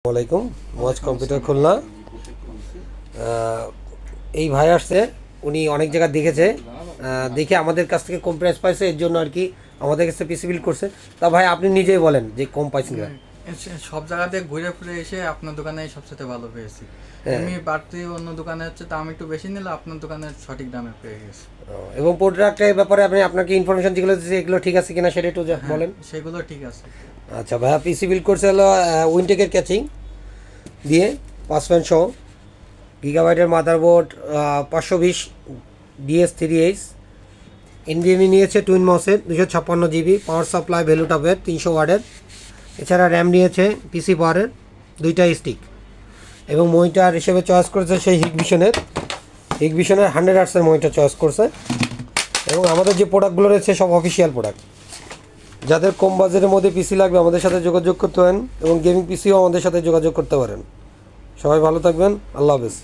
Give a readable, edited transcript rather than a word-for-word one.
আসসালামাইকুম ওয়াজ কম্পিউটার খুলনা। এই ভাই আসছে, উনি অনেক জায়গা দেখেছে, দেখে আমাদের কাছ থেকে কম প্রাইস পাইছে, এর জন্য আর কি আমাদের কাছে পিসি বিল্ড করছে। তা ভাই আপনি নিজেই বলেন যে কম পাইছেন কিনা। সব জায়গাতে ঘুরে ফিরে এসে আপনার দোকানে সবচেয়ে ভালো পেয়েছি। আমি বাড়তি অন্য দোকানে হচ্ছে দাম একটু বেশি নিলে আপনার দোকানে সঠিক দামে পেয়ে গেছি। এবং প্রোডাক্টের ব্যাপারে আপনি আপনাকে ইনফরমেশন যেগুলো দিচ্ছি এগুলো ঠিক আছে কিনা সেটা একটু বলেন। সেগুলো ঠিক আছে। আচ্ছা ভাইয়া, পিসি বিল্ড করছে হলো উইনটেকের ক্যাচিং দিয়ে 5 ফ্যান সহ, গিগাবাইটের মাদারবোর্ড, 520 DS3H, এনভিএমই নিয়েছে টুইন মসের 256 GB, পাওয়ার সাপ্লাই ভ্যালুটপের 300 ওয়াটের, এছাড়া র্যাম নিয়েছে পিসি পাওয়ারের 2টা স্টিক, এবং মনিটর হিসেবে চয়েস করেছে সেই হিগভিশনের 100 হার্টসের মনিটর চয়েস করছে। এবং আমাদের যে প্রোডাক্টগুলো রয়েছে সব অফিসিয়াল প্রোডাক্ট। যাদের কম বাজেটের মধ্যে পিসি লাগবে আমাদের সাথে যোগাযোগ করতে পারেন, এবং গেমিং পিসিও আমাদের সাথে যোগাযোগ করতে পারেন। সবাই ভালো থাকবেন, আল্লাহ হাফেজ।